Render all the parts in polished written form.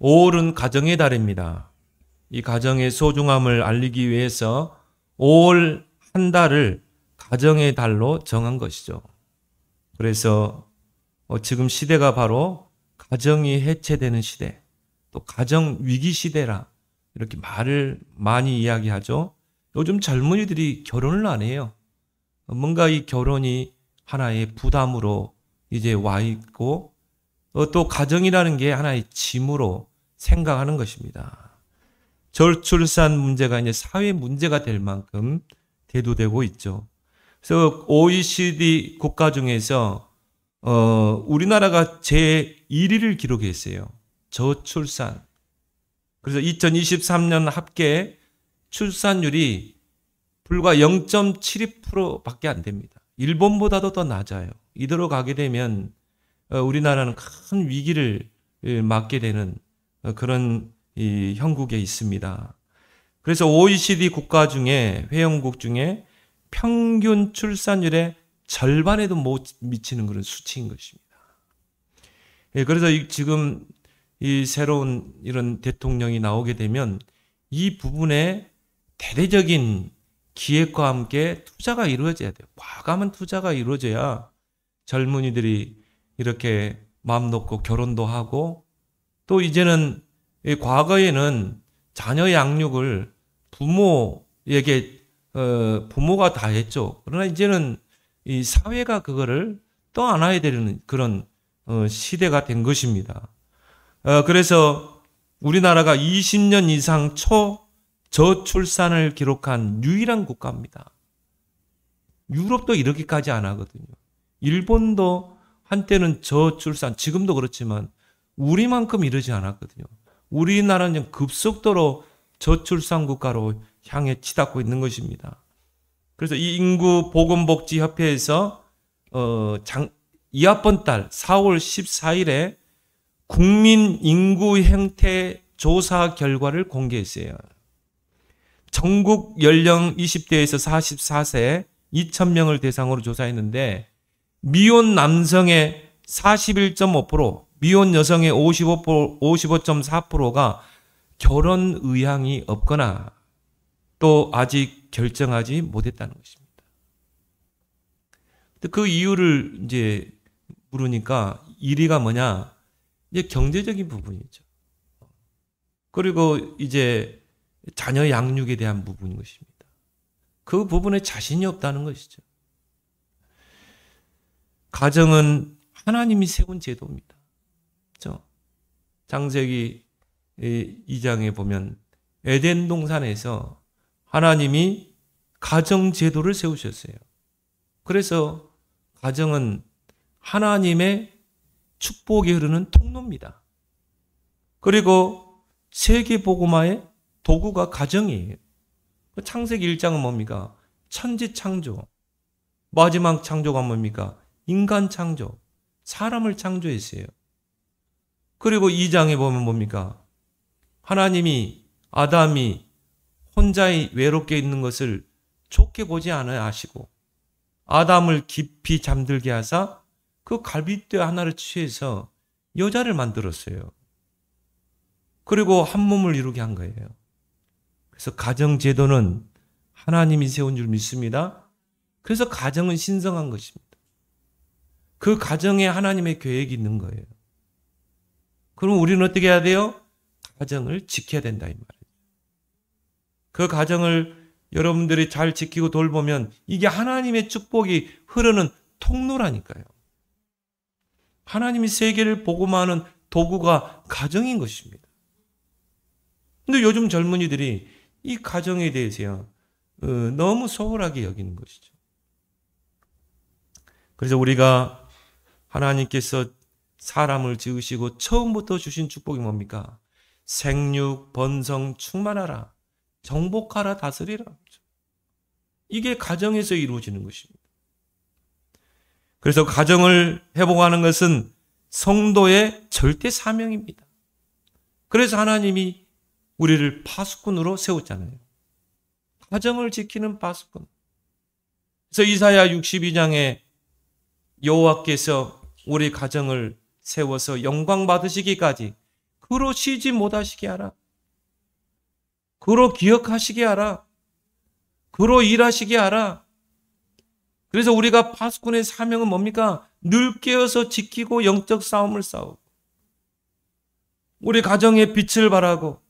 5월은 가정의 달입니다. 이 가정의 소중함을 알리기 위해서 5월 한 달을 가정의 달로 정한 것이죠. 그래서 지금 시대가 바로 가정이 해체되는 시대, 또 가정 위기 시대라 이렇게 말을 많이 이야기하죠. 요즘 젊은이들이 결혼을 안 해요. 뭔가 이 결혼이 하나의 부담으로 이제 와 있고 또 가정이라는 게 하나의 짐으로 생각하는 것입니다. 저출산 문제가 이제 사회 문제가 될 만큼 대두되고 있죠. 그래서 OECD 국가 중에서 우리나라가 제1위를 기록했어요. 저출산. 그래서 2023년 합계 출산율이 불과 0.72%밖에 안 됩니다. 일본보다도 더 낮아요. 이대로 가게 되면 우리나라는 큰 위기를 맞게 되는 그런 이 형국에 있습니다. 그래서 OECD 국가 중에 회원국 중에 평균 출산율의 절반에도 못 미치는 그런 수치인 것입니다. 그래서 지금 이 새로운 이런 대통령이 나오게 되면 이 부분에 대대적인 기획과 함께 투자가 이루어져야 돼요. 과감한 투자가 이루어져야 젊은이들이 이렇게 마음 놓고 결혼도 하고 또 이제는 과거에는 자녀 양육을 부모에게 부모가 다 했죠. 그러나 이제는 이 사회가 그거를 떠안아야 되는 그런 시대가 된 것입니다. 그래서 우리나라가 20년 이상 저출산을 기록한 유일한 국가입니다. 유럽도 이렇게까지 안 하거든요. 일본도 한때는 저출산, 지금도 그렇지만 우리만큼 이러지 않았거든요. 우리나라는 급속도로 저출산 국가로 향해 치닫고 있는 것입니다. 그래서 이 인구보건복지협회에서 이번 달 4월 14일에 국민 인구 행태 조사 결과를 공개했어요. 전국 연령 20대에서 44세 2,000명을 대상으로 조사했는데 미혼 남성의 41.5%, 미혼 여성의 55.4%가 결혼 의향이 없거나 또 아직 결정하지 못했다는 것입니다. 그 이유를 이제 물으니까 1위가 뭐냐? 이제 경제적인 부분이죠. 그리고 이제 자녀 양육에 대한 부분인 것입니다. 그 부분에 자신이 없다는 것이죠. 가정은 하나님이 세운 제도입니다. 그렇죠? 창세기 2장에 보면 에덴 동산에서 하나님이 가정 제도를 세우셨어요. 그래서 가정은 하나님의 축복이 흐르는 통로입니다. 그리고 세계 복음화의 도구가 가정이에요. 창세기 1장은 뭡니까? 천지 창조. 마지막 창조가 뭡니까? 인간 창조. 사람을 창조했어요. 그리고 2장에 보면 뭡니까? 하나님이 아담이 혼자 외롭게 있는 것을 좋게 보지 않아 하시고 아담을 깊이 잠들게 하사 그 갈빗대 하나를 취해서 여자를 만들었어요. 그리고 한 몸을 이루게 한 거예요. 그래서 가정제도는 하나님이 세운 줄 믿습니다. 그래서 가정은 신성한 것입니다. 그 가정에 하나님의 계획이 있는 거예요. 그럼 우리는 어떻게 해야 돼요? 가정을 지켜야 된다 이 말이에요. 그 가정을 여러분들이 잘 지키고 돌보면 이게 하나님의 축복이 흐르는 통로라니까요. 하나님이 세계를 복음하는 도구가 가정인 것입니다. 근데 요즘 젊은이들이 이 가정에 대해서 너무 소홀하게 여기는 것이죠. 그래서 우리가 하나님께서 사람을 지으시고 처음부터 주신 축복이 뭡니까? 생육, 번성, 충만하라, 정복하라, 다스리라. 이게 가정에서 이루어지는 것입니다. 그래서 가정을 회복하는 것은 성도의 절대 사명입니다. 그래서 하나님이 우리를 파수꾼으로 세웠잖아요. 가정을 지키는 파수꾼. 그래서 이사야 62장에 여호와께서 우리 가정을 세워서 영광 받으시기까지 그 그로 쉬지 못하시게 하라. 그로 기억하시게 하라. 그로 일하시게 하라. 그래서 우리가 파수꾼의 사명은 뭡니까? 늘 깨어서 지키고 영적 싸움을 싸우고 우리 가정에 빛을 발하고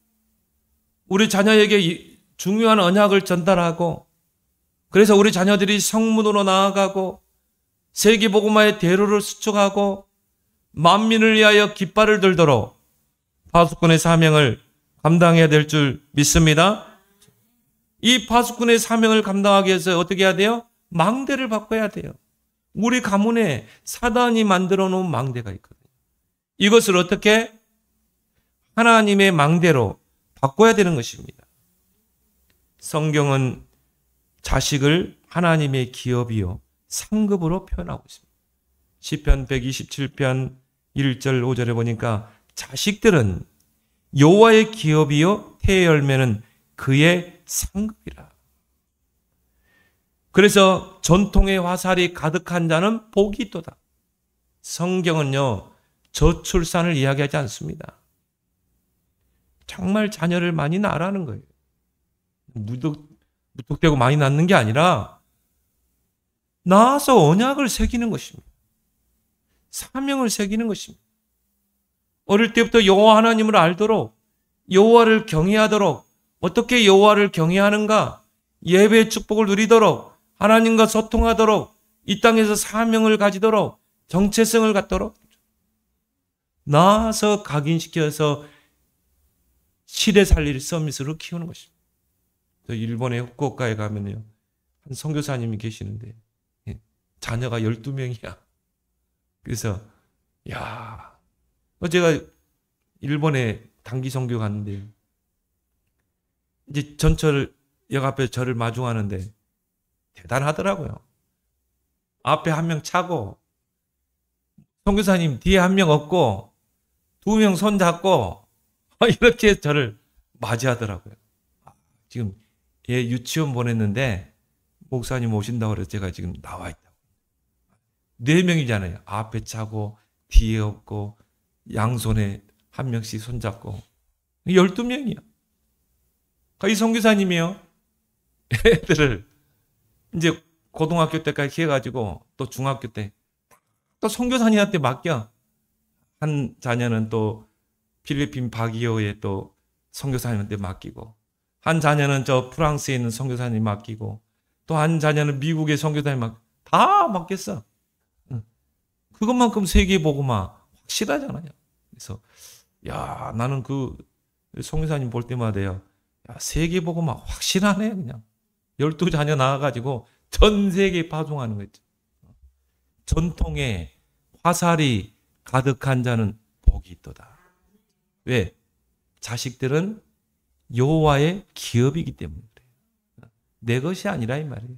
우리 자녀에게 중요한 언약을 전달하고 그래서 우리 자녀들이 성문으로 나아가고 세계복음화의 대로를 수축하고 만민을 위하여 깃발을 들도록 파수꾼의 사명을 감당해야 될 줄 믿습니다. 이 파수꾼의 사명을 감당하기 위해서 어떻게 해야 돼요? 망대를 바꿔야 돼요. 우리 가문에 사단이 만들어 놓은 망대가 있거든요. 이것을 어떻게? 하나님의 망대로 바꿔야 되는 것입니다. 성경은 자식을 하나님의 기업이요 상급으로 표현하고 있습니다. 시편 127편 1절 5절에 보니까 자식들은 여호와의 기업이요 태의 열매는 그의 상급이라. 그래서 전통의 화살이 가득한 자는 복이 있도다. 성경은요 저출산을 이야기하지 않습니다. 정말 자녀를 많이 낳으라는 거예요. 무턱대고 많이 낳는 게 아니라 낳아서 언약을 새기는 것입니다. 사명을 새기는 것입니다. 어릴 때부터 여호와 하나님을 알도록 여호와를 경외하도록 어떻게 여호와를 경외하는가 예배의 축복을 누리도록 하나님과 소통하도록 이 땅에서 사명을 가지도록 정체성을 갖도록 낳아서 각인시켜서 시대 살릴 서밋으로 키우는 것입니다. 일본의 후쿠오카에 가면요 한 선교사님이 계시는데 자녀가 12명이야. 그래서 제가 일본에 단기 선교 갔는데 이제 전철역 앞에 저를 마중하는데 대단하더라고요. 앞에 한 명 차고 선교사님 뒤에 한 명 없고 2명 손 잡고 이렇게 저를 맞이하더라고요. 지금 얘 유치원 보냈는데 목사님 오신다고 그래서 제가 지금 나와 있다고. 4명이잖아요. 앞에 차고 뒤에 없고 양손에 한 명씩 손잡고 12명이야. 이 선교사님이요. 애들을 이제 고등학교 때까지 해가지고 또 중학교 때 또 선교사님한테 맡겨. 한 자녀는 또 필리핀 바기오에 또 선교사님한테 맡기고 한 자녀는 저 프랑스에 있는 선교사님 맡기고 또 한 자녀는 미국의 선교사님 다 맡겼어. 그것만큼 세계복음화 확실하잖아요. 그래서 나는 그 선교사님 볼 때마다요. 세계복음화 확실하네 그냥. 12자녀 낳아가지고 전 세계에 파송하는 거죠. 전통에 화살이 가득한 자는 복이 있도다. 왜? 자식들은 여호와의 기업이기 때문에 그래요. 내 것이 아니라 이 말이에요.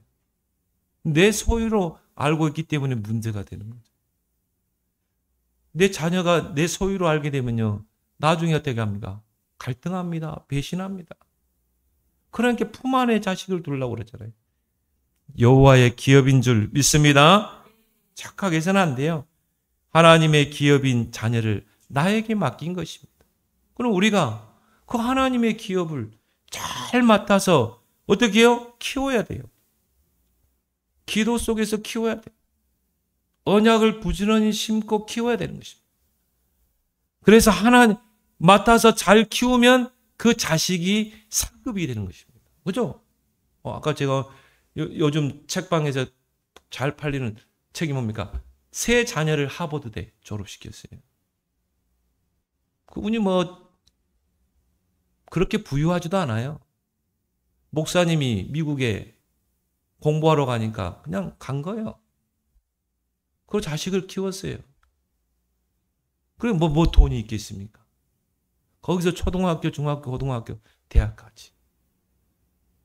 내 소유로 알고 있기 때문에 문제가 되는 거죠. 내 자녀가 내 소유로 알게 되면요. 나중에 어떻게 합니까? 갈등합니다. 배신합니다. 그러니까 품 안에 자식을 두려고 그러잖아요. 여호와의 기업인 줄 믿습니다. 착하게 해서는 안 돼요. 하나님의 기업인 자녀를 나에게 맡긴 것입니다. 그럼 우리가 그 하나님의 기업을 잘 맡아서 어떻게 해요? 키워야 돼요. 기도 속에서 키워야 돼요. 언약을 부지런히 심고 키워야 되는 것입니다. 그래서 하나님 맡아서 잘 키우면 그 자식이 상급이 되는 것입니다. 그죠? 아까 제가 요즘 책방에서 잘 팔리는 책이 뭡니까? 세 자녀를 하버드대 졸업시켰어요. 그분이 그렇게 부유하지도 않아요. 목사님이 미국에 공부하러 가니까 그냥 간 거예요. 그 자식을 키웠어요. 그래 뭐 돈이 있겠습니까? 거기서 초등학교, 중학교, 고등학교, 대학까지.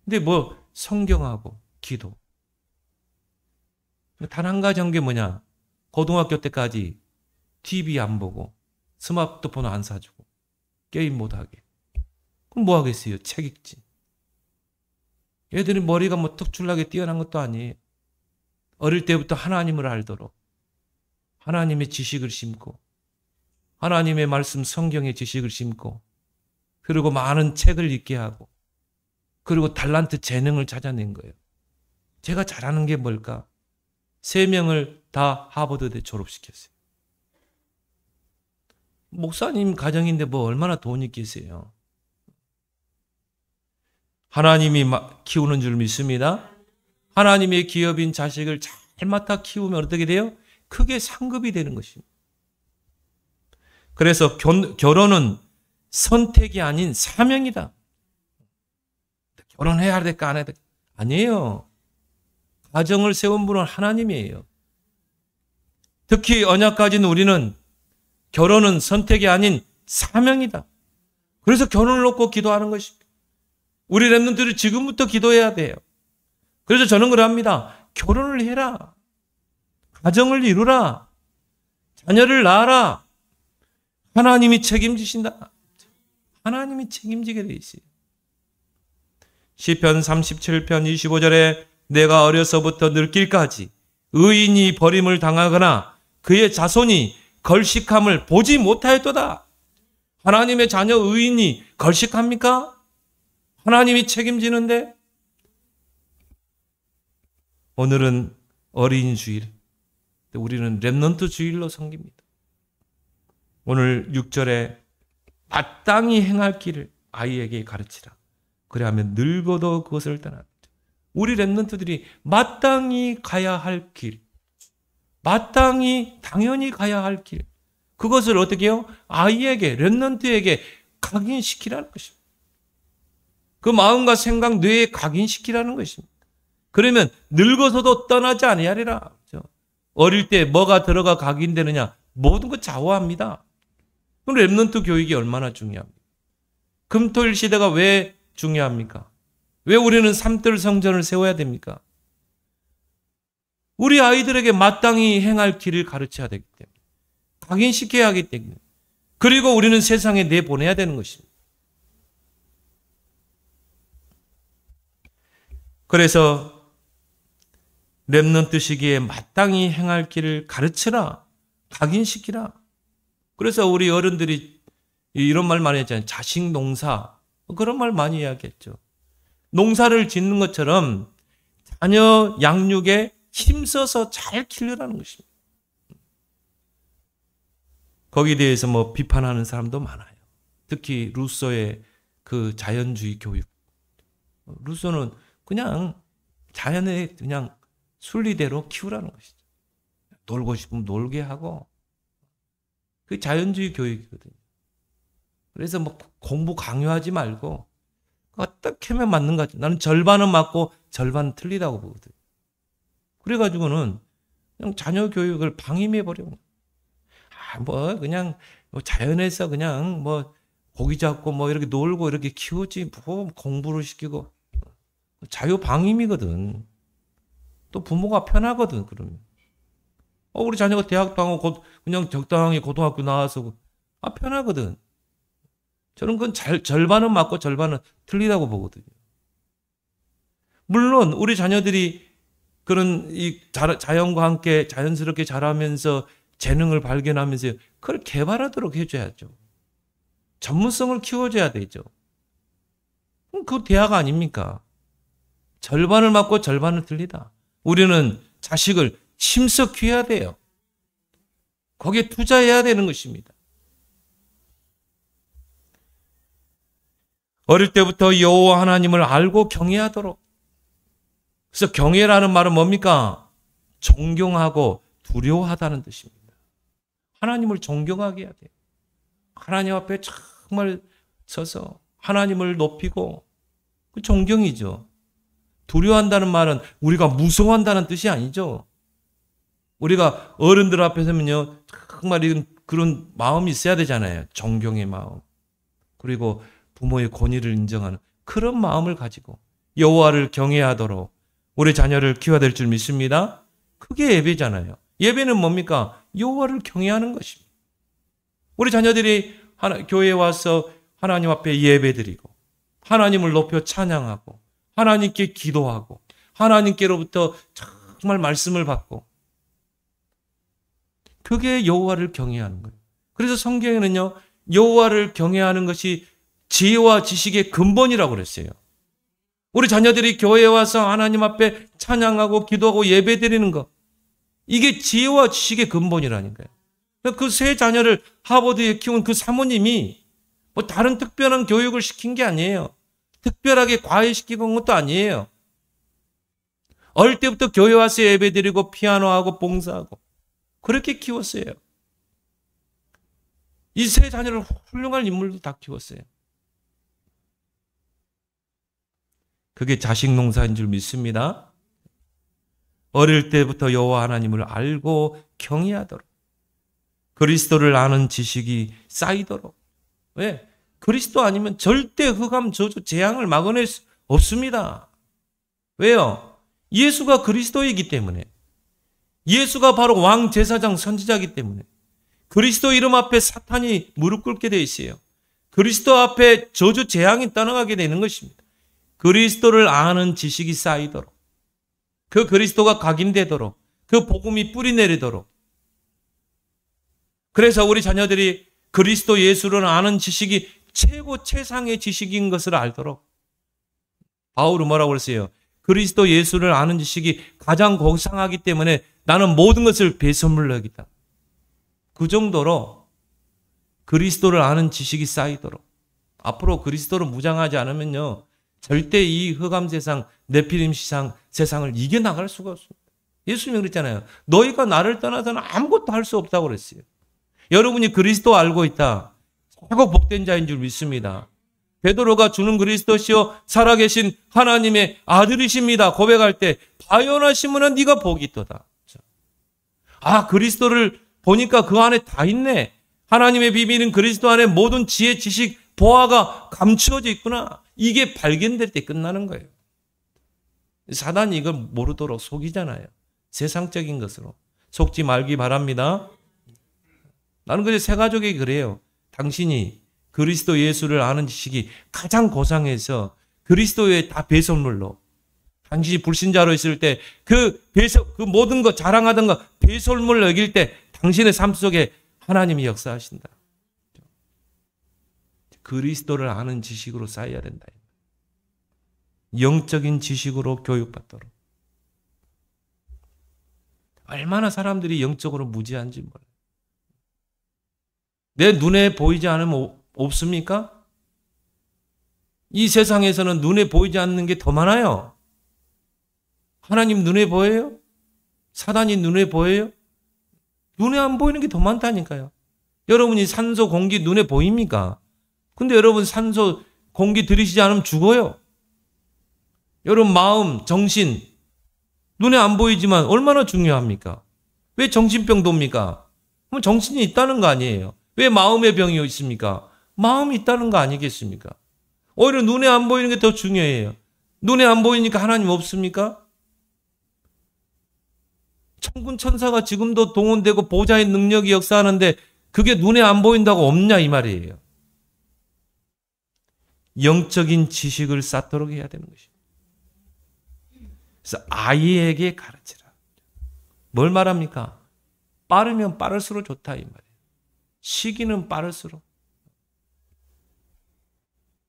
근데 성경하고 기도. 단 한 가지 한 게 뭐냐? 고등학교 때까지 TV 안 보고 스마트폰 안 사주고 게임 못 하게. 그럼 뭐 하겠어요? 책 읽지. 얘들이 머리가 특출나게 뛰어난 것도 아니에요. 어릴 때부터 하나님을 알도록 하나님의 지식을 심고 하나님의 말씀 성경의 지식을 심고 그리고 많은 책을 읽게 하고 그리고 달란트 재능을 찾아낸 거예요. 제가 잘하는 게 뭘까? 3명을 다 하버드대 졸업시켰어요. 목사님 가정인데 뭐 얼마나 돈이 있겠어요. 하나님이 키우는 줄 믿습니다. 하나님의 기업인 자식을 잘 맡아 키우면 어떻게 돼요? 크게 상급이 되는 것입니다. 그래서 결혼은 선택이 아닌 사명이다. 결혼해야 될까 안 해야 될까? 아니에요. 가정을 세운 분은 하나님이에요. 특히 언약 가진 우리는 결혼은 선택이 아닌 사명이다. 그래서 결혼을 놓고 기도하는 것입니다. 우리 렘넌트들이 지금부터 기도해야 돼요. 그래서 저는 그럽니다. 결혼을 해라. 가정을 이루라. 자녀를 낳아라. 하나님이 책임지신다. 하나님이 책임지게 돼 있어요. 시편 37편 25절에 내가 어려서부터 늙길까지 의인이 버림을 당하거나 그의 자손이 걸식함을 보지 못하였도다. 하나님의 자녀 의인이 걸식합니까? 하나님이 책임지는데 오늘은 어린이 주일, 우리는 렘넌트 주일로 섬깁니다. 오늘 6절에 마땅히 행할 길을 아이에게 가르치라. 그래야하면 늙어도 그것을 떠납니다. 우리 렘넌트들이 마땅히 가야 할 길, 마땅히 당연히 가야 할 길, 그것을 어떻게 해요? 아이에게, 렘넌트에게 각인시키라는 것입니다. 그 마음과 생각, 뇌에 각인시키라는 것입니다. 그러면 늙어서도 떠나지 아니하리라. 어릴 때 뭐가 들어가 각인되느냐? 모든 것 좌우합니다. 그럼 렘넌트 교육이 얼마나 중요합니까? 금토일 시대가 왜 중요합니까? 왜 우리는 삼들 성전을 세워야 됩니까? 우리 아이들에게 마땅히 행할 길을 가르쳐야 되기 때문에, 각인시켜야 하기 때문에, 그리고 우리는 세상에 내보내야 되는 것입니다. 그래서 렘넌트 시기에 마땅히 행할 길을 가르치라, 각인시키라. 그래서 우리 어른들이 이런 말 많이 했잖아요. 자식 농사. 그런 말 많이 이야기했죠. 농사를 짓는 것처럼 자녀 양육에 힘써서 잘 키우라는 것입니다. 거기에 대해서 뭐 비판하는 사람도 많아요. 특히 루소의 그 자연주의 교육. 루소는 그냥 자연의 그냥 순리대로 키우라는 것이죠. 놀고 싶으면 놀게 하고. 그게 자연주의 교육이거든요. 그래서 뭐 공부 강요하지 말고 어떻게 하면 맞는 것 같아요. 나는 절반은 맞고 절반은 틀리다고 보거든요. 그래가지고는 그냥 자녀 교육을 방임해버려요. 그냥 자연에서 그냥 고기 잡고 이렇게 놀고 이렇게 키우지 뭐 공부를 시키고. 자유 방임이거든. 또 부모가 편하거든, 그러면. 우리 자녀가 대학도 하고 그냥 적당히 고등학교 나와서 편하거든. 저는 그건 절반은 맞고 절반은 틀리다고 보거든요. 물론 우리 자녀들이 그런 이 자연과 함께 자연스럽게 자라면서 재능을 발견하면서 그걸 개발하도록 해줘야죠. 전문성을 키워줘야 되죠. 그거 대학 아닙니까? 절반을 맞고 절반을 틀리다. 우리는 자식을 힘써 키워야 돼요. 거기에 투자해야 되는 것입니다. 어릴 때부터 여호와 하나님을 알고 경외하도록. 그래서 경외라는 말은 뭡니까? 존경하고 두려워하다는 뜻입니다. 하나님을 존경하게 해야 돼요. 하나님 앞에 정말 서서 하나님을 높이고, 그 존경이죠. 두려워한다는 말은 우리가 무서워한다는 뜻이 아니죠. 우리가 어른들 앞에 서면요, 정말 그런 마음이 있어야 되잖아요. 존경의 마음. 그리고 부모의 권위를 인정하는 그런 마음을 가지고 여호와를 경외하도록 우리 자녀를 키워야 될 줄 믿습니다. 그게 예배잖아요. 예배는 뭡니까? 여호와를 경외하는 것입니다. 우리 자녀들이 교회에 와서 하나님 앞에 예배드리고 하나님을 높여 찬양하고 하나님께 기도하고 하나님께로부터 정말 말씀을 받고, 그게 여호와를 경외하는 거예요. 그래서 성경에는요, 여호와를 경외하는 것이 지혜와 지식의 근본이라고 그랬어요. 우리 자녀들이 교회에 와서 하나님 앞에 찬양하고 기도하고 예배드리는 것, 이게 지혜와 지식의 근본이라니까요. 그 세 자녀를 하버드에 키운 그 사모님이 뭐 다른 특별한 교육을 시킨 게 아니에요. 특별하게 과외시키고 온 것도 아니에요. 어릴 때부터 교회 와서 예배드리고 피아노하고 봉사하고 그렇게 키웠어요. 이 세 자녀를 훌륭한 인물도 다 키웠어요. 그게 자식 농사인 줄 믿습니다. 어릴 때부터 여호와 하나님을 알고 경외하도록, 그리스도를 아는 지식이 쌓이도록. 왜? 그리스도 아니면 절대 흑암, 저주, 재앙을 막아낼 수 없습니다. 왜요? 예수가 그리스도이기 때문에. 예수가 바로 왕, 제사장, 선지자이기 때문에. 그리스도 이름 앞에 사탄이 무릎 꿇게 되어 있어요. 그리스도 앞에 저주, 재앙이 떠나가게 되는 것입니다. 그리스도를 아는 지식이 쌓이도록, 그 그리스도가 각인되도록, 그 복음이 뿌리 내리도록. 그래서 우리 자녀들이 그리스도 예수를 아는 지식이 최고 최상의 지식인 것을 알도록. 바울은 뭐라고 그랬어요? 그리스도 예수를 아는 지식이 가장 고상하기 때문에 나는 모든 것을 배선물로 여기다. 그 정도로 그리스도를 아는 지식이 쌓이도록. 앞으로 그리스도를 무장하지 않으면요, 절대 이 흑암 세상, 네피림 세상을 이겨나갈 수가 없습니다. 예수님이 그랬잖아요. 너희가 나를 떠나서는 아무것도 할 수 없다고 그랬어요. 여러분이 그리스도 알고 있다, 최고 복된 자인 줄 믿습니다. 베드로가 주는 그리스도시요 살아계신 하나님의 아들이십니다 고백할 때 바요나시면은 네가 복이 있도다. 아, 그리스도를 보니까 그 안에 다 있네. 하나님의 비밀은 그리스도 안에 모든 지혜, 지식, 보화가 감추어져 있구나. 이게 발견될 때 끝나는 거예요. 사단이 이걸 모르도록 속이잖아요. 세상적인 것으로. 속지 말기 바랍니다. 나는 그래서 새 가족이 그래요. 당신이 그리스도 예수를 아는 지식이 가장 고상해서 그리스도의 다 배설물로, 당신이 불신자로 있을 때 그 모든 거 자랑하던 거 배설물로 여길 때 당신의 삶 속에 하나님이 역사하신다. 그리스도를 아는 지식으로 쌓여야 된다. 영적인 지식으로 교육받도록. 얼마나 사람들이 영적으로 무지한지 몰라요. 내 눈에 보이지 않으면 없습니까? 이 세상에서는 눈에 보이지 않는 게 더 많아요. 하나님 눈에 보여요? 사단이 눈에 보여요? 눈에 안 보이는 게 더 많다니까요. 여러분이 산소, 공기 눈에 보입니까? 근데 여러분 산소, 공기 들이시지 않으면 죽어요. 여러분 마음, 정신, 눈에 안 보이지만 얼마나 중요합니까? 왜 정신병 돕니까? 그럼 정신이 있다는 거 아니에요. 왜 마음의 병이 있습니까? 마음이 있다는 거 아니겠습니까? 오히려 눈에 안 보이는 게 더 중요해요. 눈에 안 보이니까 하나님 없습니까? 천군 천사가 지금도 동원되고 보좌의 능력이 역사하는데 그게 눈에 안 보인다고 없냐 이 말이에요. 영적인 지식을 쌓도록 해야 되는 것입니다. 그래서 아이에게 가르치라. 뭘 말합니까? 빠르면 빠를수록 좋다 이 말이에요. 시기는 빠를수록.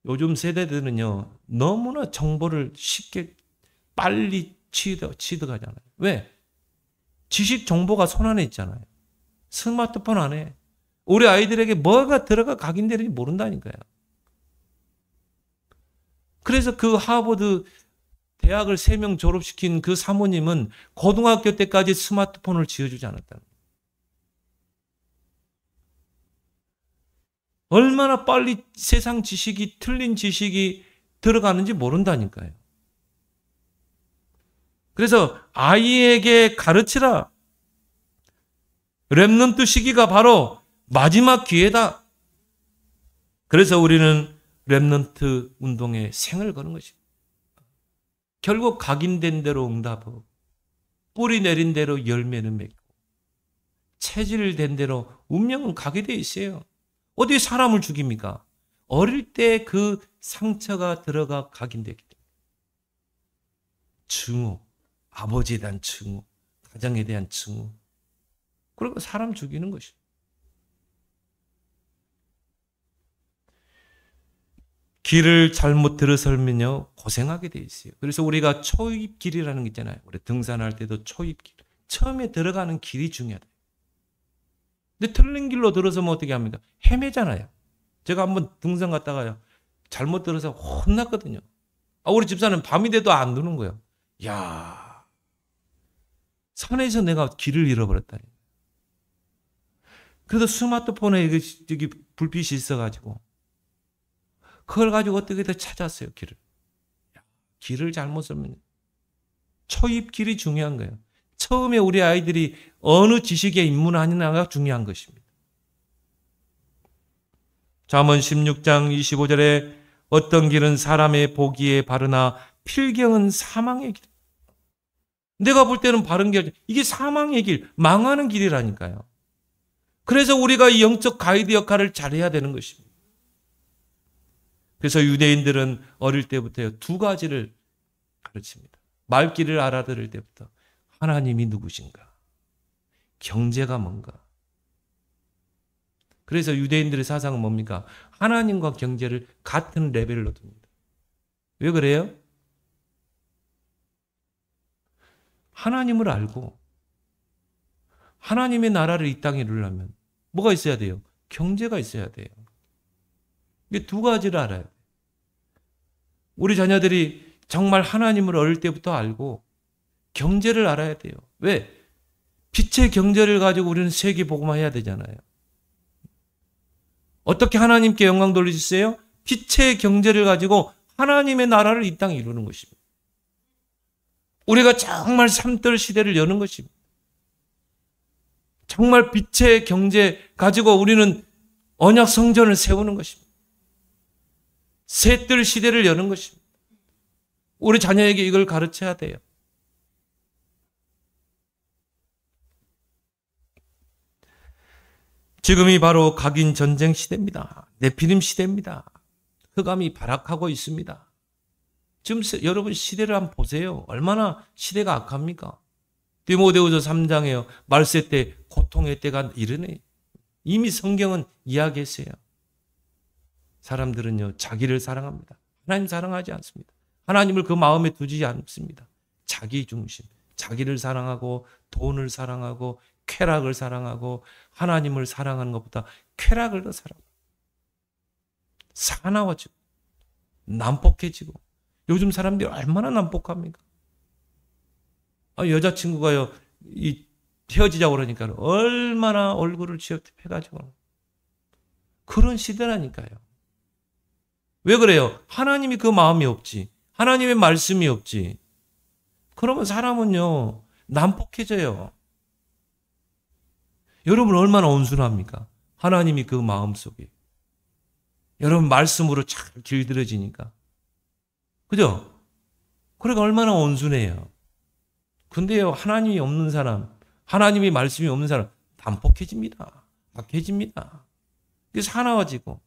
요즘 세대들은요, 너무나 정보를 쉽게 빨리 취득하잖아요. 왜? 지식 정보가 손안에 있잖아요. 스마트폰 안에. 우리 아이들에게 뭐가 들어가 각인되는지 모른다니까요. 그래서 그 하버드 대학을 3명 졸업시킨 그 사모님은 고등학교 때까지 스마트폰을 지어주지 않았다는 거예요. 얼마나 빨리 세상 지식이, 틀린 지식이 들어가는지 모른다니까요. 그래서 아이에게 가르치라. 렘넌트 시기가 바로 마지막 기회다. 그래서 우리는 렘넌트 운동에 생을 거는 것입니다. 결국 각인된 대로 응답하고 뿌리 내린 대로 열매는 맺고 체질된 대로 운명은 가게 돼 있어요. 어디 사람을 죽입니까? 어릴 때 그 상처가 들어가 각인되기 때문에. 증오, 아버지에 대한 증오, 가정에 대한 증오. 그리고 사람 죽이는 것이죠. 길을 잘못 들어설면요 고생하게 돼 있어요. 그래서 우리가 초입길이라는 게 있잖아요. 우리 등산할 때도 초입길. 처음에 들어가는 길이 중요하다. 근데 틀린 길로 들어서면 어떻게 합니까? 헤매잖아요. 제가 한번 등산 갔다가요. 잘못 들어서 혼났거든요. 우리 집사는 밤이 돼도 안 두는 거예요. 야, 산에서 내가 길을 잃어버렸다니. 그래도 스마트폰에 여기 불빛이 있어가지고 그걸 가지고 어떻게든 찾았어요, 길을. 길을 잘못 쓰면 초입길이 중요한 거예요. 처음에 우리 아이들이 어느 지식에 입문하느냐가 중요한 것입니다. 잠언 16장 25절에 어떤 길은 사람의 보기에 바르나 필경은 사망의 길. 내가 볼 때는 바른 길, 이게 사망의 길, 망하는 길이라니까요. 그래서 우리가 이 영적 가이드 역할을 잘해야 되는 것입니다. 그래서 유대인들은 어릴 때부터 두 가지를 가르칩니다. 말귀를 알아들을 때부터 하나님이 누구신가? 경제가 뭔가? 그래서 유대인들의 사상은 뭡니까? 하나님과 경제를 같은 레벨로 둡니다. 왜 그래요? 하나님을 알고 하나님의 나라를 이 땅에 이루려면 뭐가 있어야 돼요? 경제가 있어야 돼요. 이게 두 가지를 알아야 돼요. 우리 자녀들이 정말 하나님을 어릴 때부터 알고 경제를 알아야 돼요. 왜? 빛의 경제를 가지고 우리는 세계 복음화해야 되잖아요. 어떻게 하나님께 영광 돌리셨어요? 빛의 경제를 가지고 하나님의 나라를 이 땅에 이루는 것입니다. 우리가 정말 삼들 시대를 여는 것입니다. 정말 빛의 경제 가지고 우리는 언약 성전을 세우는 것입니다. 새뜰 시대를 여는 것입니다. 우리 자녀에게 이걸 가르쳐야 돼요. 지금이 바로 각인 전쟁 시대입니다. 네피림 시대입니다. 흑암이 발악하고 있습니다. 지금 여러분 시대를 한번 보세요. 얼마나 시대가 악합니까? 디모데후서 3장에요. 말세 때 고통의 때가 이르네. 이미 성경은 이야기했어요. 사람들은요 자기를 사랑합니다. 하나님 사랑하지 않습니다. 하나님을 그 마음에 두지 않습니다. 자기 중심, 자기를 사랑하고 돈을 사랑하고 쾌락을 사랑하고 하나님을 사랑하는 것보다 쾌락을 더 사랑합니다. 사나워지고 난폭해지고 요즘 사람들이 얼마나 난폭합니까? 여자친구가요 헤어지자고 그러니까 얼마나 얼굴을 취업해가지고 그런 시대라니까요. 왜 그래요? 하나님이 그 마음이 없지. 하나님의 말씀이 없지. 그러면 사람은요 난폭해져요. 여러분 얼마나 온순합니까? 하나님이 그 마음속에. 여러분 말씀으로 잘 길들여지니까. 그죠? 그러니까 얼마나 온순해요. 근데요 하나님이 없는 사람, 하나님이 말씀이 없는 사람 난폭해집니다. 악해집니다. 그래서 사나워지고.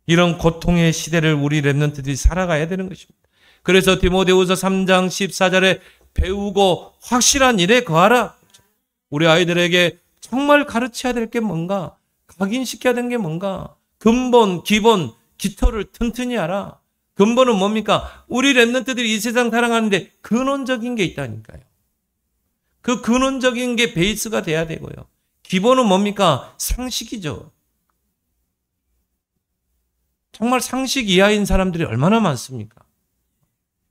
이런 고통의 시대를 우리 렘넌트들이 살아가야 되는 것입니다. 그래서 디모데후서 3장 14절에 배우고 확실한 일에 거하라. 우리 아이들에게 정말 가르쳐야 될 게 뭔가, 각인시켜야 되는 게 뭔가, 근본, 기본, 기초를 튼튼히 알아. 근본은 뭡니까? 우리 렘넌트들이 이 세상 살아가는데 근원적인 게 있다니까요. 그 근원적인 게 베이스가 돼야 되고요. 기본은 뭡니까? 상식이죠. 정말 상식 이하인 사람들이 얼마나 많습니까?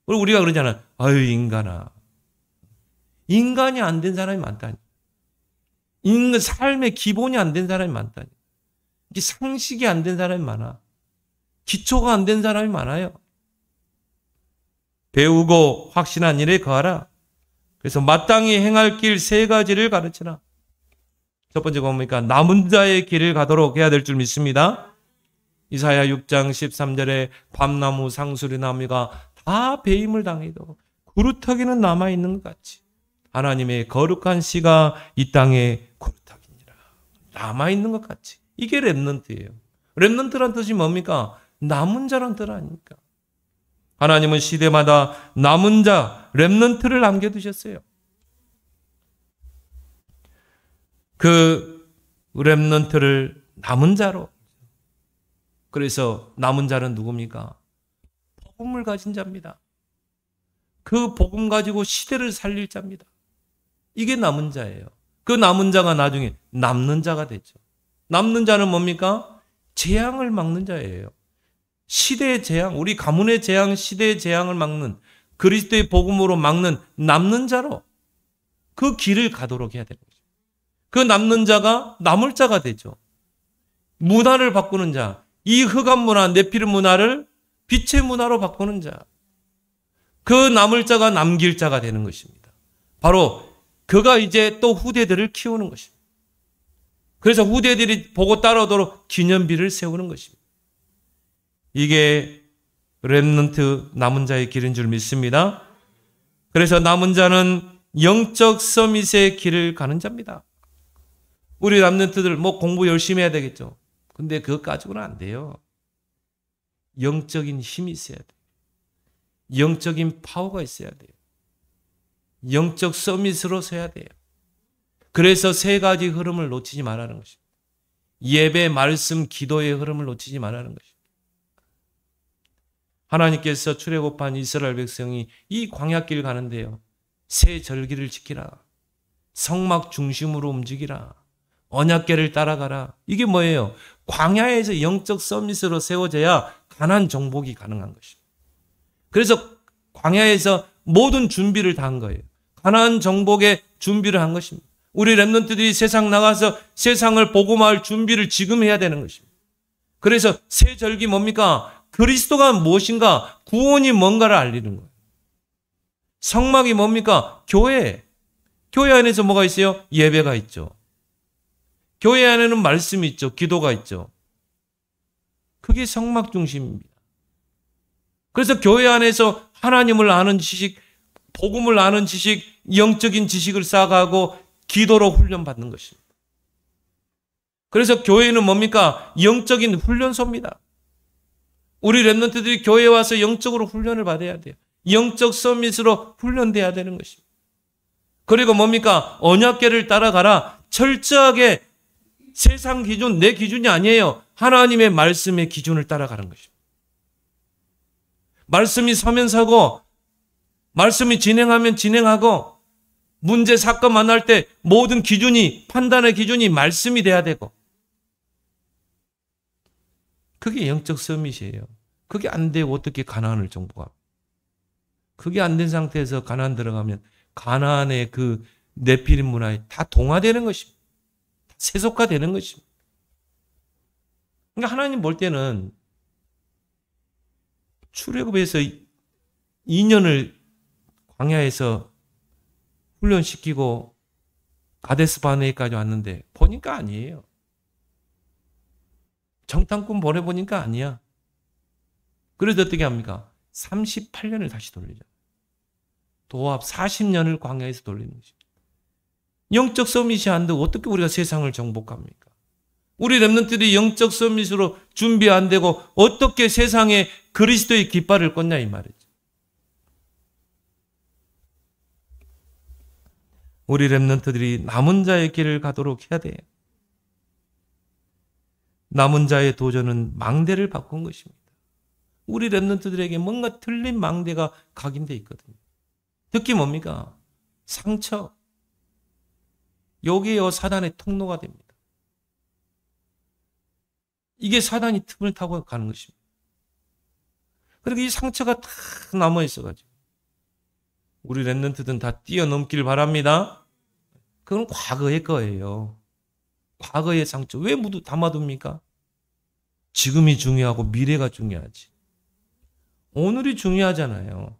그리고 우리가 그러잖아요. 아유 인간아. 인간이 안 된 사람이 많다니. 인간 삶의 기본이 안 된 사람이 많다니. 상식이 안 된 사람이 많아. 기초가 안 된 사람이 많아요. 배우고 확신한 일에 거하라. 그래서 마땅히 행할 길 세 가지를 가르치라. 첫 번째가 뭡니까? 남은 자의 길을 가도록 해야 될 줄 믿습니다. 이사야 6장 13절에 밤나무 상수리 나무가 다 배임을 당해도 구루터기는 남아있는 것 같이 하나님의 거룩한 씨가 이 땅에 구루터기니라. 남아있는 것 같이. 이게 렘넌트예요. 렘넌트란 뜻이 뭡니까? 남은 자란 뜻 아닙니까? 하나님은 시대마다 남은 자, 렘넌트를 남겨두셨어요. 그 렘넌트를 남은 자로 그래서 남은 자는 누굽니까? 복음을 가진 자입니다. 그 복음 가지고 시대를 살릴 자입니다. 이게 남은 자예요. 그 남은 자가 나중에 남는 자가 되죠. 남는 자는 뭡니까? 재앙을 막는 자예요. 시대의 재앙, 우리 가문의 재앙, 시대의 재앙을 막는, 그리스도의 복음으로 막는 남는 자로 그 길을 가도록 해야 되는 거죠. 그 남는 자가 남을 자가 되죠. 문화를 바꾸는 자, 이 흑암 문화, 네피림 문화를 빛의 문화로 바꾸는 자, 그 남을 자가 남길 자가 되는 것입니다. 바로 그가 이제 또 후대들을 키우는 것입니다. 그래서 후대들이 보고 따라오도록 기념비를 세우는 것입니다. 이게 렘넌트 남은 자의 길인 줄 믿습니다. 그래서 남은 자는 영적 서밋의 길을 가는 자입니다. 우리 렘넌트들 공부 열심히 해야 되겠죠. 근데 그것 가지고는 안 돼요. 영적인 힘이 있어야 돼요. 영적인 파워가 있어야 돼요. 영적 서밋으로 서야 돼요. 그래서 세 가지 흐름을 놓치지 말라는 것입니다. 예배, 말씀, 기도의 흐름을 놓치지 말라는 것입니다. 하나님께서 출애굽한 이스라엘 백성이 이 광야길 가는데요. 새 절기를 지키라. 성막 중심으로 움직이라. 언약궤를 따라가라. 이게 뭐예요? 광야에서 영적 서밋으로 세워져야 가나안 정복이 가능한 것입니다. 그래서 광야에서 모든 준비를 다 한 거예요. 가나안 정복의 준비를 한 것입니다. 우리 렘넌트들이 세상 나가서 세상을 복음화할 준비를 지금 해야 되는 것입니다. 그래서 새 절기 뭡니까? 그리스도가 무엇인가? 구원이 뭔가를 알리는 거예요. 성막이 뭡니까? 교회. 교회 안에서 뭐가 있어요? 예배가 있죠. 교회 안에는 말씀이 있죠. 기도가 있죠. 그게 성막 중심입니다. 그래서 교회 안에서 하나님을 아는 지식, 복음을 아는 지식, 영적인 지식을 쌓아가고 기도로 훈련받는 것입니다. 그래서 교회는 뭡니까? 영적인 훈련소입니다. 우리 렘넌트들이 교회에 와서 영적으로 훈련을 받아야 돼요. 영적 서밋으로 훈련돼야 되는 것입니다. 그리고 뭡니까? 언약궤를 따라가라. 철저하게 세상 기준, 내 기준이 아니에요. 하나님의 말씀의 기준을 따라가는 것입니다. 말씀이 서면 서고, 말씀이 진행하면 진행하고, 문제, 사건 만날 때 모든 기준이, 판단의 기준이 말씀이 돼야 되고, 그게 영적 서밋이에요. 그게 안 되고 어떻게 가나안을 정복합니까? 그게 안 된 상태에서 가나안 들어가면 가나안의 그 네피림 문화에 다 동화되는 것입니다. 세속화되는 것입니다. 그러니까 하나님 볼 때는 출애굽에서 2년을 광야에서 훈련시키고 가데스 바네까지 왔는데 보니까 아니에요. 정탐꾼 보내보니까 아니야. 그래도 어떻게 합니까? 38년을 다시 돌리죠. 도합 40년을 광야에서 돌리는 것입니다. 영적 서밋이 안 되고 어떻게 우리가 세상을 정복합니까? 우리 렘넌트들이 영적 서밋으로 준비 안 되고 어떻게 세상에 그리스도의 깃발을 꽂냐 이 말이죠. 우리 렘넌트들이 남은 자의 길을 가도록 해야 돼요. 남은 자의 도전은 망대를 바꾼 것입니다. 우리 렘넌트들에게 뭔가 틀린 망대가 각인돼 있거든요. 특히 뭡니까? 상처. 여기에 사단의 통로가 됩니다. 이게 사단이 틈을 타고 가는 것입니다. 그리고 이 상처가 다 남아 있어가지고 우리 렘넌트들은 다 뛰어넘길 바랍니다. 그건 과거의 거예요. 과거의 상처. 왜 모두 담아둡니까? 지금이 중요하고 미래가 중요하지. 오늘이 중요하잖아요.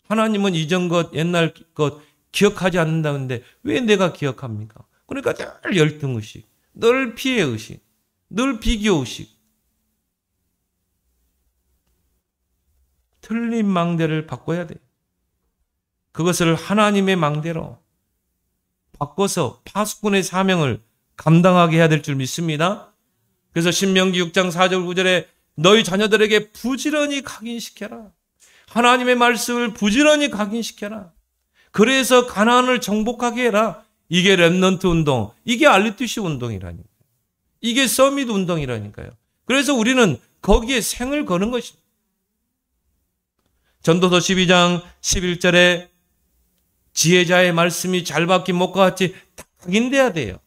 하나님은 이전 것, 옛날 것 기억하지 않는다는데 왜 내가 기억합니까? 그러니까 늘 열등의식, 늘 피해의식, 늘 비교의식. 틀린 망대를 바꿔야 돼요. 그것을 하나님의 망대로 바꿔서 파수꾼의 사명을 감당하게 해야 될 줄 믿습니다. 그래서 신명기 6장 4절 9절에 너희 자녀들에게 부지런히 각인시켜라. 하나님의 말씀을 부지런히 각인시켜라. 그래서 가나안을 정복하게 해라. 이게 렘넌트 운동, 이게 알리투시 운동이라니까요. 이게 서밋 운동이라니까요. 그래서 우리는 거기에 생을 거는 것입니다. 전도서 12장 11절에 지혜자의 말씀이 잘 박힌 못과 같이 각인돼야 돼요.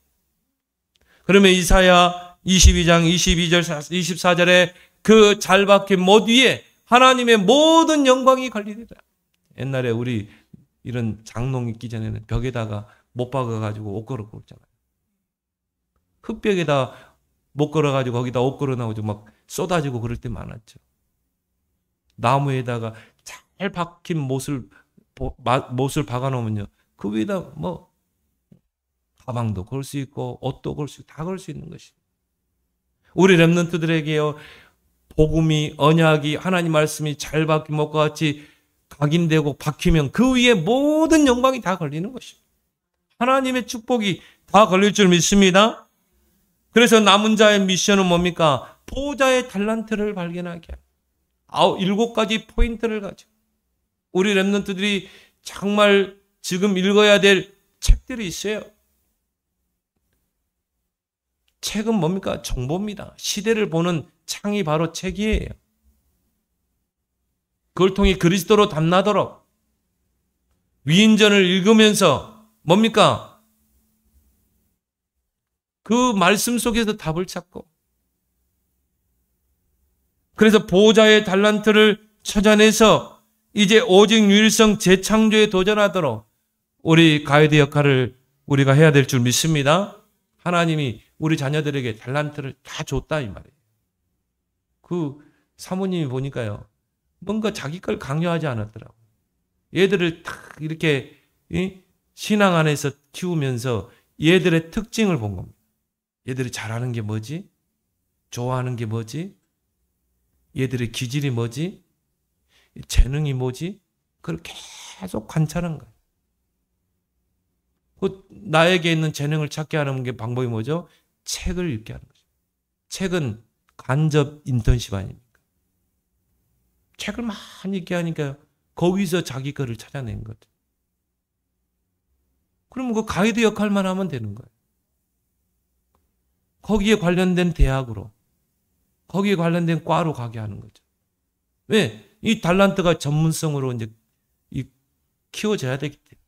그러면 이사야 22장 22절 24절에 그 잘 박힌 못 위에 하나님의 모든 영광이 걸리리라. 옛날에 우리 이런 장롱 있기 전에는 벽에다가 못 박아가지고 옷 걸어 굽잖아요. 흙벽에다 못 걸어가지고 거기다 옷 걸어 나오고 막 쏟아지고 그럴 때 많았죠. 나무에다가 잘 박힌 못을 박아놓으면요, 그 위에다 뭐 가방도 걸 수 있고 옷도 걸 수 있고 다 걸 수 있는 것입니다. 우리 렘넌트들에게요, 복음이, 언약이, 하나님 말씀이 잘 박힌 못과 같이 각인되고 박히면 그 위에 모든 영광이 다 걸리는 것입니다. 하나님의 축복이 다 걸릴 줄 믿습니다. 그래서 남은 자의 미션은 뭡니까? 보호자의 달란트를 발견하게 하고 7가지 포인트를 가지고 우리 렘넌트들이 정말 지금 읽어야 될 책들이 있어요. 책은 뭡니까? 정보입니다. 시대를 보는 창이 바로 책이에요. 그걸 통해 그리스도로 담나도록 위인전을 읽으면서 뭡니까? 그 말씀 속에서 답을 찾고, 그래서 보호자의 달란트를 찾아내서 이제 오직 유일성 재창조에 도전하도록 우리 가이드 역할을 우리가 해야 될 줄 믿습니다. 하나님이 우리 자녀들에게 달란트를 다 줬다 이 말이에요. 그 사모님이 보니까요, 뭔가 자기 걸 강요하지 않았더라고요. 얘들을 딱 이렇게 신앙 안에서 키우면서 얘들의 특징을 본 겁니다. 얘들이 잘하는 게 뭐지? 좋아하는 게 뭐지? 얘들의 기질이 뭐지? 재능이 뭐지? 그걸 계속 관찰한 거예요. 나에게 있는 재능을 찾게 하는 게 방법이 뭐죠? 책을 읽게 하는 거죠. 책은 간접 인턴십 아닙니까? 책을 많이 읽게 하니까 거기서 자기 거를 찾아낸 거죠. 그러면 그 가이드 역할만 하면 되는 거예요. 거기에 관련된 대학으로, 거기에 관련된 과로 가게 하는 거죠. 왜? 이 달란트가 전문성으로 이제 키워져야 되기 때문에.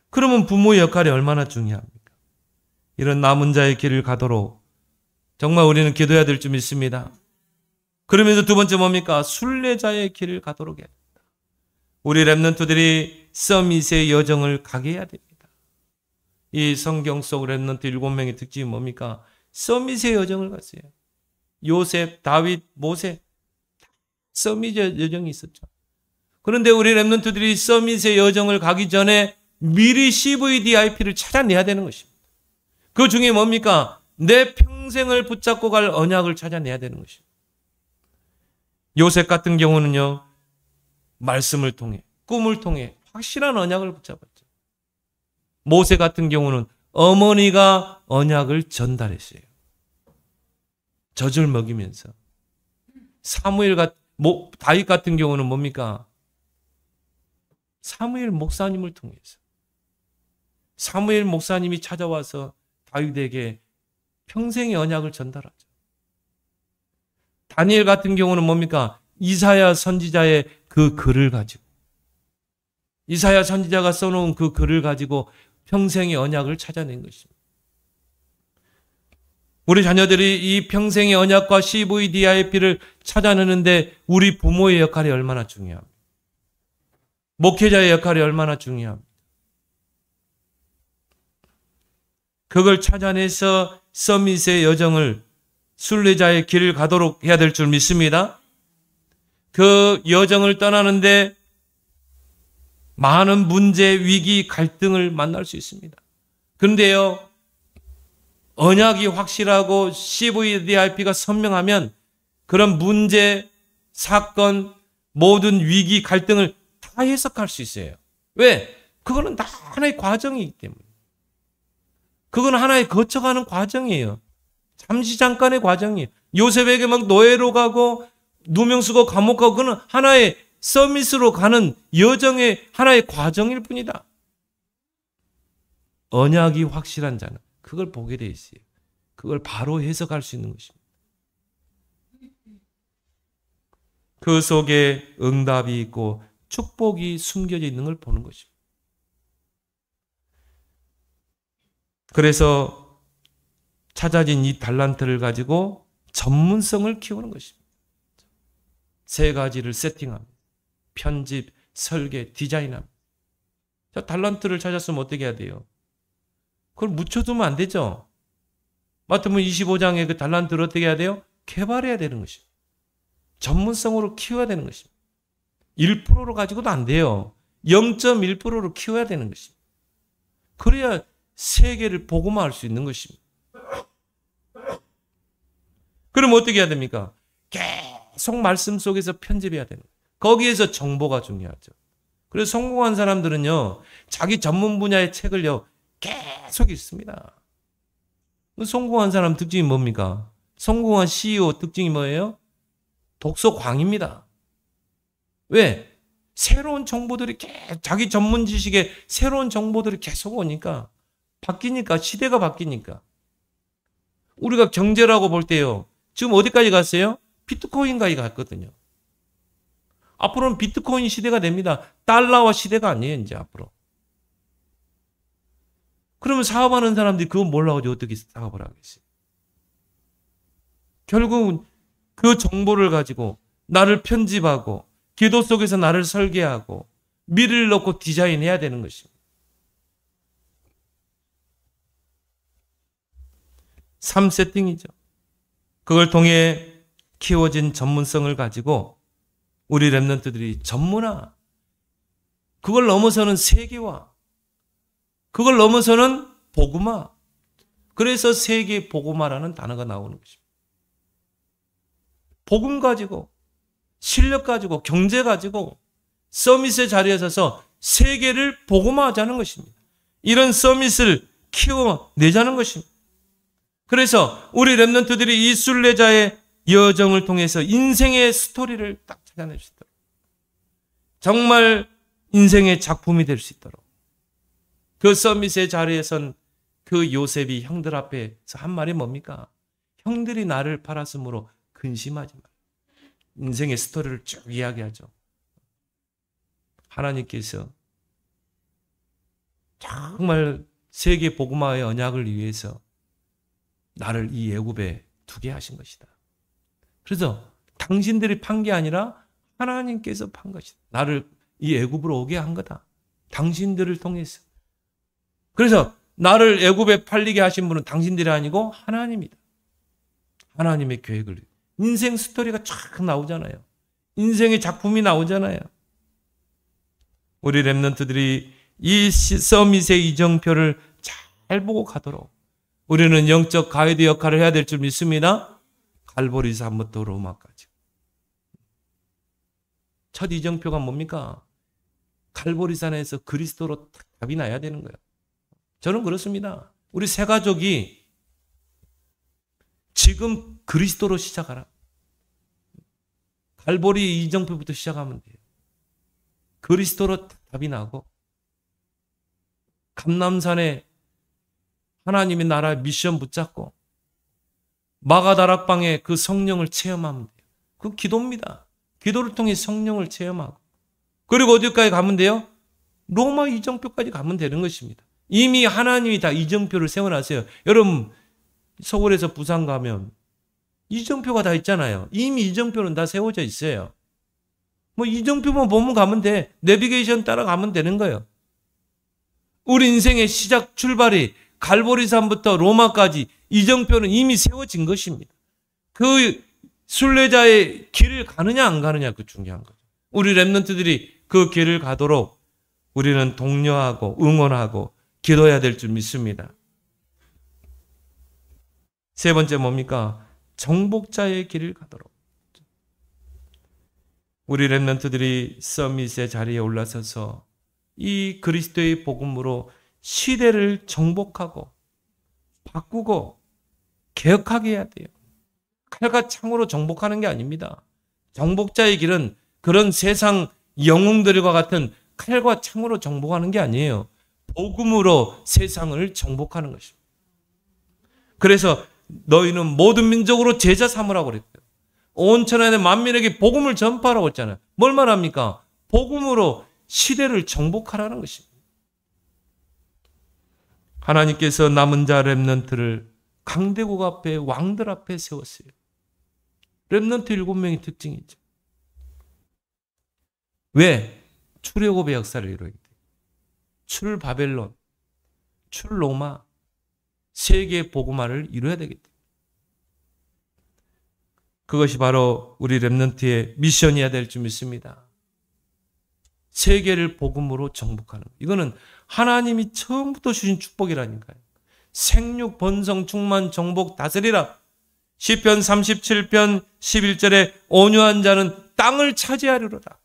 그러면 부모의 역할이 얼마나 중요합니까? 이런 남은 자의 길을 가도록 정말 우리는 기도해야 될 줄 믿습니다. 그러면서 두 번째 뭡니까? 순례자의 길을 가도록 해야 됩니다. 우리 렘넌트들이 서밋의 여정을 가게 해야 됩니다. 이 성경 속 렘넌트 7명의 특징이 뭡니까? 서밋의 여정을 갔어요. 요셉, 다윗, 모세, 서밋의 여정이 있었죠. 그런데 우리 렘넌트들이 서밋의 여정을 가기 전에 미리 CVDIP를 찾아내야 되는 것입니다. 그 중에 뭡니까? 내 평생을 붙잡고 갈 언약을 찾아내야 되는 것입니다. 요셉 같은 경우는요, 말씀을 통해, 꿈을 통해 확실한 언약을 붙잡았죠. 모세 같은 경우는 어머니가 언약을 전달했어요. 젖을 먹이면서. 다윗 같은 경우는 뭡니까? 사무엘 목사님을 통해서. 사무엘 목사님이 찾아와서 다윗에게 평생의 언약을 전달하죠. 다니엘 같은 경우는 뭡니까? 이사야 선지자의 그 글을 가지고, 이사야 선지자가 써놓은 그 글을 가지고 평생의 언약을 찾아낸 것입니다. 우리 자녀들이 이 평생의 언약과 CVDIP를 찾아내는데 우리 부모의 역할이 얼마나 중요합니까? 목회자의 역할이 얼마나 중요합니까? 그걸 찾아내서 서밋의 여정을, 순례자의 길을 가도록 해야 될 줄 믿습니다. 그 여정을 떠나는데 많은 문제, 위기, 갈등을 만날 수 있습니다. 그런데요, 언약이 확실하고 CVDIP가 선명하면 그런 문제, 사건, 모든 위기, 갈등을 다 해석할 수 있어요. 왜? 그거는 다 하나의 과정이기 때문에. 그건 하나의 거쳐가는 과정이에요. 잠시 잠깐의 과정이에요. 요셉에게 막 노예로 가고 누명 쓰고 감옥 가고 그건 하나의 서밋으로 가는 여정의 하나의 과정일 뿐이다. 언약이 확실한 자는 그걸 보게 돼 있어요. 그걸 바로 해석할 수 있는 것입니다. 그 속에 응답이 있고 축복이 숨겨져 있는 걸 보는 것입니다. 그래서 찾아진 이 달란트를 가지고 전문성을 키우는 것입니다. 세 가지를 세팅합니다. 편집, 설계, 디자인합니다. 자, 달란트를 찾았으면 어떻게 해야 돼요? 그걸 묻혀두면 안 되죠. 마태복음 25장에 그 달란트를 어떻게 해야 돼요? 개발해야 되는 것입니다. 전문성으로 키워야 되는 것입니다. 1%로 가지고도 안 돼요. 0.1%로 키워야 되는 것입니다. 그래야 세계를 복음화할 수 있는 것입니다. 그럼 어떻게 해야 됩니까? 계속 말씀 속에서 편집해야 되는 거예요. 거기에서 정보가 중요하죠. 그래서 성공한 사람들은요, 자기 전문 분야의 책을요, 계속 읽습니다. 성공한 사람 특징이 뭡니까? 성공한 CEO 특징이 뭐예요? 독서광입니다. 왜? 새로운 정보들이 자기 전문 지식에 새로운 정보들이 계속 오니까 바뀌니까 시대가 바뀌니까 우리가 경제라고 볼 때요. 지금 어디까지 갔어요? 비트코인까지 갔거든요. 앞으로는 비트코인 시대가 됩니다. 달러화 시대가 아니에요, 이제 앞으로. 그러면 사업하는 사람들이 그거 몰라가지고 어떻게 사업을 하겠어요? 결국은 그 정보를 가지고 나를 편집하고 기도 속에서 나를 설계하고 미를 넣고 디자인해야 되는 것입니다. 3세팅이죠. 그걸 통해 키워진 전문성을 가지고 우리 렘넌트들이 전문화, 그걸 넘어서는 세계화, 그걸 넘어서는 복음화. 그래서 세계 복음화라는 단어가 나오는 것입니다. 복음 가지고, 실력 가지고, 경제 가지고 서밋의 자리에 서서 세계를 복음화하자는 것입니다. 이런 서밋을 키워내자는 것입니다. 그래서 우리 렘넌트들이 이 순례자의 여정을 통해서 인생의 스토리를 딱 찾아낼 수 있도록, 정말 인생의 작품이 될 수 있도록, 그 서밋의 자리에 선 그 요셉이 형들 앞에서 한 말이 뭡니까? 형들이 나를 팔았으므로 근심하지 마라. 인생의 스토리를 쭉 이야기하죠. 하나님께서 정말 세계 복음화의 언약을 위해서 나를 이 애굽에 두게 하신 것이다. 그래서 당신들이 판 게 아니라 하나님께서 판 것이다. 나를 이 애굽으로 오게 한 거다. 당신들을 통해서. 그래서 나를 애굽에 팔리게 하신 분은 당신들이 아니고 하나님이다. 하나님의 계획을. 인생 스토리가 쫙 나오잖아요. 인생의 작품이 나오잖아요. 우리 렘넌트들이 이 서밋의 이정표를 잘 보고 가도록 우리는 영적 가이드 역할을 해야 될 줄 믿습니다. 갈보리산부터 로마까지. 첫 이정표가 뭡니까? 갈보리산에서 그리스도로 답이 나야 되는 거예요. 저는 그렇습니다. 우리 세 가족이 지금 그리스도로 시작하라. 갈보리 이정표부터 시작하면 돼요. 그리스도로 답이 나고 감람산에 하나님의 나라의 미션 붙잡고 마가다락방에 그 성령을 체험하면 돼요. 그건 기도입니다. 기도를 통해 성령을 체험하고 그리고 어디까지 가면 돼요? 로마 이정표까지 가면 되는 것입니다. 이미 하나님이 다 이정표를 세워놨어요. 여러분 서울에서 부산 가면 이정표가 다 있잖아요. 이미 이정표는 다 세워져 있어요. 뭐 이정표만 보면 가면 돼. 내비게이션 따라가면 되는 거예요. 우리 인생의 시작 출발이 갈보리산부터 로마까지 이정표는 이미 세워진 것입니다. 그 순례자의 길을 가느냐 안 가느냐 그 중요한 거죠. 우리 렘넌트들이 그 길을 가도록 우리는 독려하고 응원하고 기도해야 될 줄 믿습니다. 세 번째 뭡니까? 정복자의 길을 가도록. 우리 렘넌트들이 서밋의 자리에 올라서서 이 그리스도의 복음으로 시대를 정복하고 바꾸고 개혁하게 해야 돼요. 칼과 창으로 정복하는 게 아닙니다. 정복자의 길은 그런 세상 영웅들과 같은 칼과 창으로 정복하는 게 아니에요. 복음으로 세상을 정복하는 것입니다. 그래서 너희는 모든 민족으로 제자 삼으라고 그랬대요. 온 천하의 만민에게 복음을 전파하라고 했잖아요. 뭘 말합니까? 복음으로 시대를 정복하라는 것입니다. 하나님께서 남은 자 렘넌트를 강대국 앞에 왕들 앞에 세웠어요. 렘넌트 7명의 특징이 있죠. 왜? 출애굽의 역사를 이루어야 돼. 출 바벨론, 출 로마, 세계 복음화를 이루어야 되겠다. 그것이 바로 우리 렘넌트의 미션이어야 될 줄 믿습니다. 세계를 복음으로 정복하는 것. 이거는 하나님이 처음부터 주신 축복이라니까요. 생육, 번성, 충만, 정복, 다스리라. 시편 37편 11절에 온유한 자는 땅을 차지하리로다.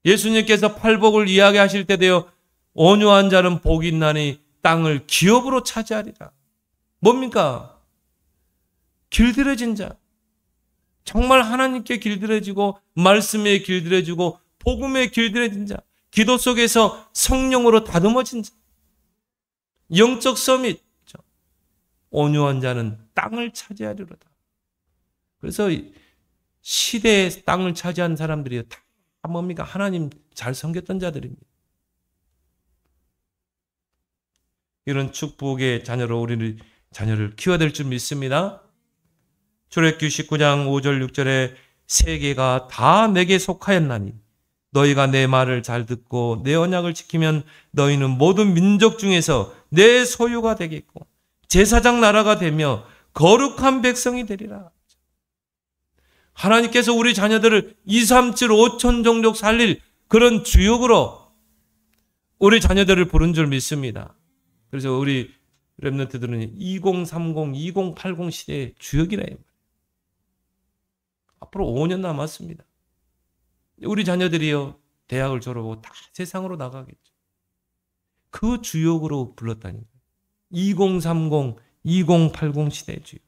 예수님께서 팔복을 이야기하실 때 되어 온유한 자는 복이 있나니 땅을 기업으로 차지하리라. 뭡니까? 길들여진 자. 정말 하나님께 길들여지고 말씀에 길들여지고 복음에 길들여진 자. 기도 속에서 성령으로 다듬어진 자. 영적 서밋. 온유한 자는 땅을 차지하리로다. 그래서 시대의 땅을 차지한 사람들이 다 뭡니까? 하나님 잘 섬겼던 자들입니다. 이런 축복의 자녀로 우리는 자녀를 키워야 될 줄 믿습니다. 출애굽기 19장 5절 6절에 세계가 다 내게 속하였나니 너희가 내 말을 잘 듣고 내 언약을 지키면 너희는 모든 민족 중에서 내 소유가 되겠고 제사장 나라가 되며 거룩한 백성이 되리라. 하나님께서 우리 자녀들을 2, 3, 7, 5천 종족 살릴 그런 주역으로 우리 자녀들을 부른 줄 믿습니다. 그래서 우리 렘넌트들은 2030, 2080 시대의 주역이라 해요. 앞으로 5년 남았습니다. 우리 자녀들이요, 대학을 졸업하고 다 세상으로 나가겠죠. 그 주역으로 불렀다니까요. 2030, 2080 시대의 주역.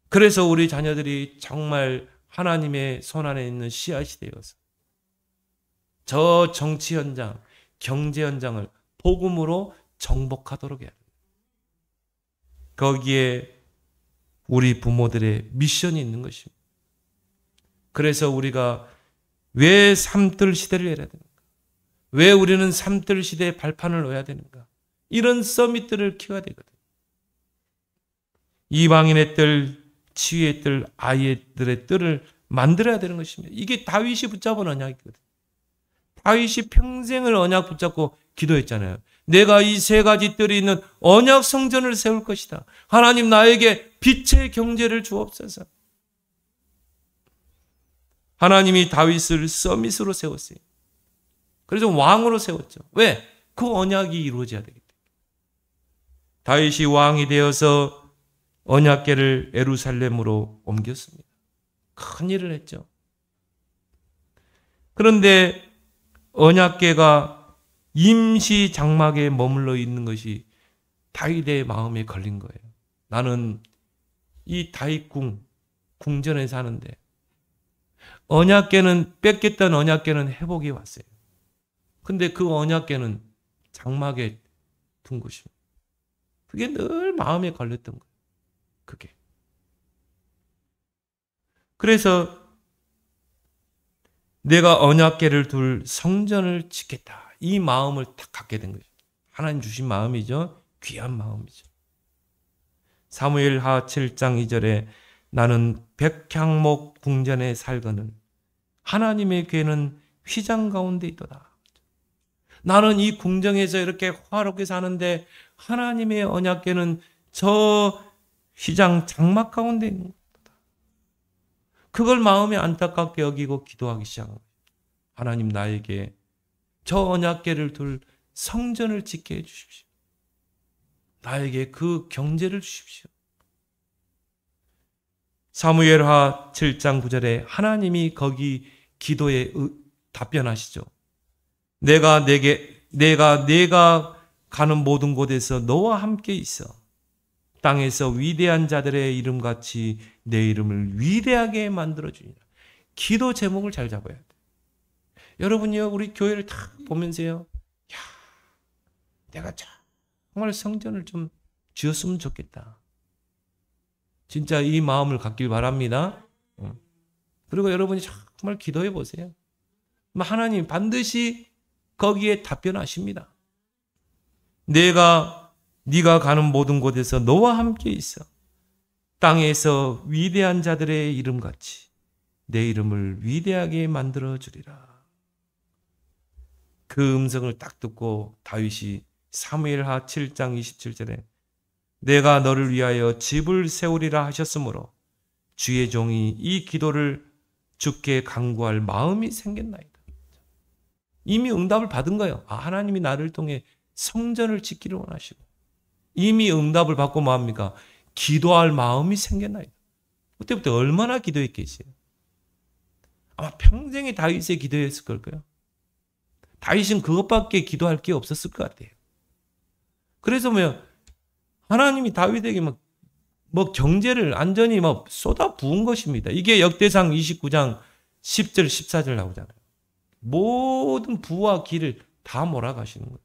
그래서 우리 자녀들이 정말 하나님의 손안에 있는 씨앗이 되어서 저 정치 현장, 경제 현장을 복음으로 정복하도록 해야 합니다. 거기에 우리 부모들의 미션이 있는 것입니다. 그래서 우리가 왜 삼들 시대를 열어야 되는가? 왜 우리는 삼들 시대의 발판을 놓아야 되는가? 이런 서밋들을 키워야 되거든요. 이방인의 뜰, 치유의 뜰, 아이들의 뜰을 만들어야 되는 것입니다. 이게 다윗이 붙잡은 언약이거든요. 다윗이 평생을 언약 붙잡고 기도했잖아요. 내가 이 세 가지 뜰이 있는 언약 성전을 세울 것이다. 하나님 나에게 빛의 경제를 주옵소서. 하나님이 다윗을 서밋으로 세웠어요. 그래서 왕으로 세웠죠. 왜? 그 언약이 이루어져야 되기 때문에. 다윗이 왕이 되어서 언약궤를 예루살렘으로 옮겼습니다. 큰 일을 했죠. 그런데 언약궤가 임시 장막에 머물러 있는 것이 다윗의 마음에 걸린 거예요. 나는 이 다윗 궁전에 사는데 언약궤는 뺏겼던 언약궤는 회복이 왔어요. 근데 그 언약궤는 장막에 둔 것입니다. 그게 늘 마음에 걸렸던 거예요. 그게. 그래서 내가 언약궤를 둘 성전을 짓겠다. 이 마음을 딱 갖게 된 거죠. 하나님 주신 마음이죠. 귀한 마음이죠. 사무엘하 7장 2절에 나는 백향목 궁전에 살거늘 하나님의 궤는 휘장 가운데 있도다. 나는 이 궁정에서 이렇게 화롭게 사는데 하나님의 언약궤는 저 휘장 장막 가운데 있는 것이다. 그걸 마음에 안타깝게 여기고 기도하기 시작합니다. 하나님 나에게 저 언약궤를 둘 성전을 짓게 해주십시오. 나에게 그 경제를 주십시오. 사무엘하 7장 9절에 하나님이 거기 기도에 답변하시죠. 내가 가는 모든 곳에서 너와 함께 있어. 땅에서 위대한 자들의 이름같이 내 이름을 위대하게 만들어주니라. 기도 제목을 잘 잡아야 돼. 여러분이요, 우리 교회를 다 보면서요. 야, 내가 정말 성전을 좀 주었으면 좋겠다. 진짜 이 마음을 갖길 바랍니다. 그리고 여러분이 정말 기도해 보세요. 하나님 반드시 거기에 답변하십니다. 네가 가는 모든 곳에서 너와 함께 있어 땅에서 위대한 자들의 이름같이 내 이름을 위대하게 만들어 주리라. 그 음성을 딱 듣고 다윗이 사무엘하 7장 27절에 내가 너를 위하여 집을 세우리라 하셨으므로 주의 종이 이 기도를 주께 간구할 마음이 생겼나이다. 이미 응답을 받은 거예요. 하나님이 나를 통해 성전을 짓기를 원하시고 이미 응답을 받고 뭐합니까? 기도할 마음이 생겼나이다. 그때부터 얼마나 기도했겠어요? 아마 평생에 다윗의 기도했을 걸까요? 다윗은 그것밖에 기도할 게 없었을 것 같아요. 그래서 하나님이 다윗에게 경제를 완전히 쏟아 부은 것입니다. 이게 역대상 29장 10절 14절 나오잖아요. 모든 부와 길을 다 몰아가시는 거예요.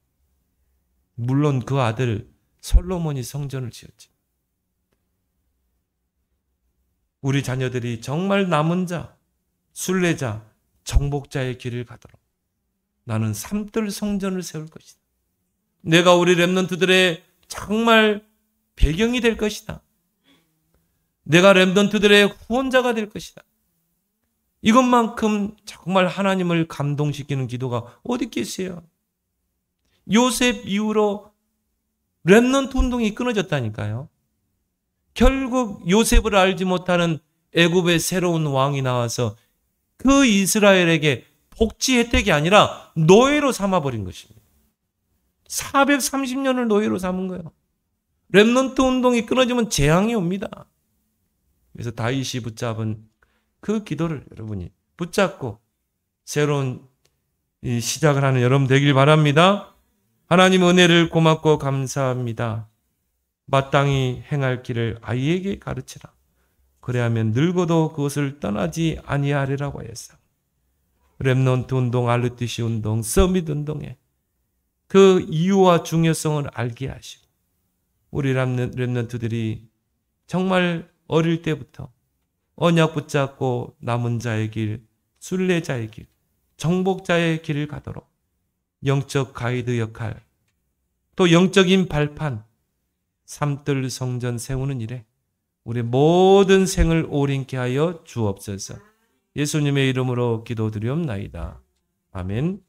물론 그 아들 솔로몬이 성전을 지었지. 우리 자녀들이 정말 남은 자, 순례자, 정복자의 길을 가도록 나는 삼뜰 성전을 세울 것이다. 내가 우리 렘넌트들의 정말 배경이 될 것이다. 내가 렘넌트들의 후원자가 될 것이다. 이것만큼 정말 하나님을 감동시키는 기도가 어디 있겠어요? 요셉 이후로 렘넌트 운동이 끊어졌다니까요. 결국 요셉을 알지 못하는 애굽의 새로운 왕이 나와서 그 이스라엘에게 복지 혜택이 아니라 노예로 삼아버린 것입니다. 430년을 노예로 삼은 거예요. 렘넌트 운동이 끊어지면 재앙이 옵니다. 그래서 다윗이 붙잡은 그 기도를 여러분이 붙잡고 새로운 시작을 하는 여러분 되길 바랍니다. 하나님 은혜를 고맙고 감사합니다. 마땅히 행할 길을 아이에게 가르치라. 그래야면 늙어도 그것을 떠나지 아니하리라고 하였어. 렘넌트 운동, RTC 운동, 서밋 운동에 그 이유와 중요성을 알게 하시고 우리 렘넌트들이 정말 어릴 때부터 언약 붙잡고 남은 자의 길, 순례자의 길, 정복자의 길을 가도록 영적 가이드 역할, 또 영적인 발판, 삼뜰 성전 세우는 일에 우리 모든 생을 오랜케 하여 주옵소서. 예수님의 이름으로 기도드리옵나이다. 아멘.